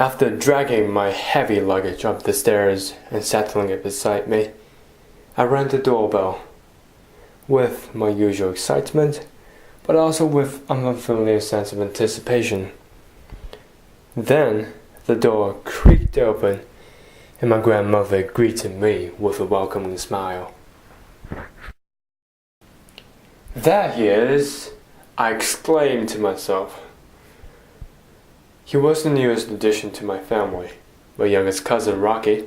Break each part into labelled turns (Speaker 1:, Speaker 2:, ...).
Speaker 1: After dragging my heavy luggage up the stairs and settling it beside me, I rang the doorbell, with my usual excitement, but also with an unfamiliar sense of anticipation. Then the door creaked open, and my grandmother greeted me with a welcoming smile. "There he is!" I exclaimed to myself. He was the newest addition to my family, my youngest cousin Rocky,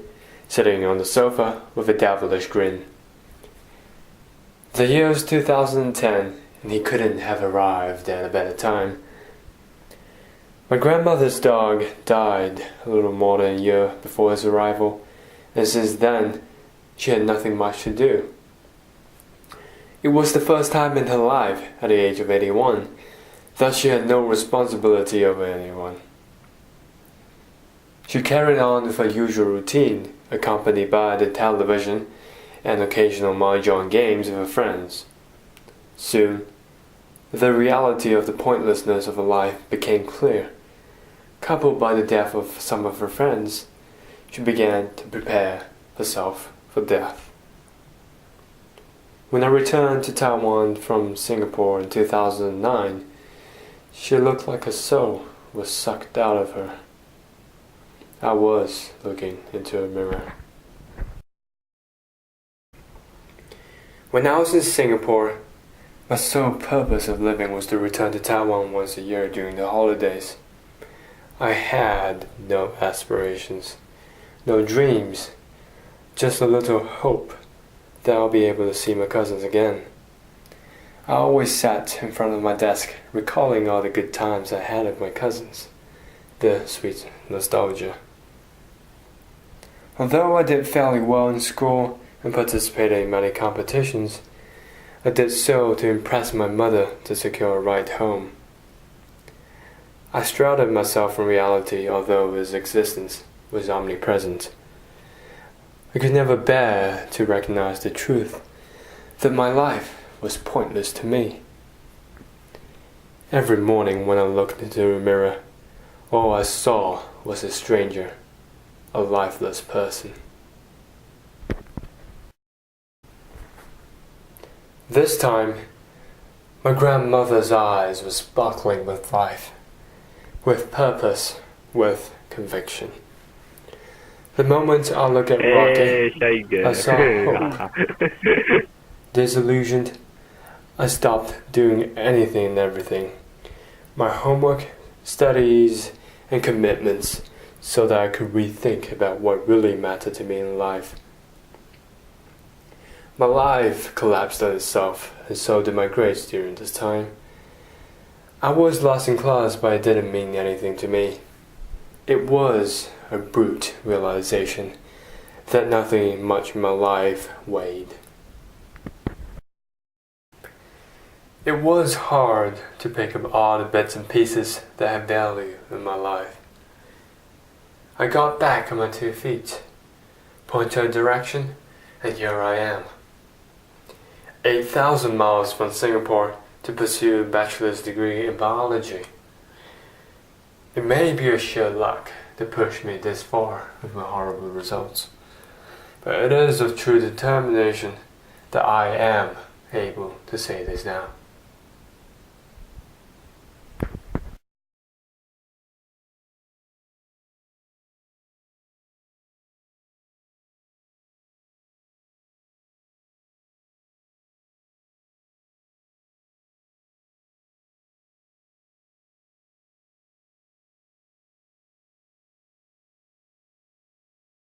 Speaker 1: sitting on the sofa with a devilish grin. The year was 2010, and he couldn't have arrived at a better time. My grandmother's dog died a little more than a year before his arrival, and since then, she had nothing much to do. It was the first time in her life, at the age of 81, that she had no responsibility over anyone. She carried on with her usual routine, accompanied by the television and occasional mahjong games with her friends. Soon, the reality of the pointlessness of her life became clear. Coupled by the death of some of her friends, she began to prepare herself for death. When I returned to Taiwan from Singapore in 2009, she looked like her soul was sucked out of her. I was looking into a mirror. When I was in Singapore, my sole purpose of living was to return to Taiwan once a year during the holidays. I had no aspirations, no dreams, just a little hope that I'll be able to see my cousins again. I always sat in front of my desk, recalling all the good times I had with my cousins, the sweet nostalgia. Although I did fairly well in school and participated in many competitions, I did so to impress my mother to secure a ride home. I shrouded myself from reality, although its existence was omnipresent. I could never bear to recognize the truth that my life was pointless to me. Every morning when I looked into a mirror, all I saw was a stranger, a lifeless person. This time, my grandmother's eyes were sparkling with life, with purpose, with conviction. The moment I looked at Rocky, I saw hope. Disillusioned, I stopped doing anything and everything. My homework, studies, and commitments, so that I could rethink about what really mattered to me in life. My life collapsed on itself, and so did my grades during this time. I was last in class, but it didn't mean anything to me. It was a brute realization that nothing much in my life weighed. It was hard to pick up all the bits and pieces that had value in my life. I got back on my 2 feet, pointed a direction, and here I am. 8,000 miles from Singapore to pursue a bachelor's degree in biology. It may be a sheer luck to push me this far with my horrible results, but it is of true determination that I am able to say this now.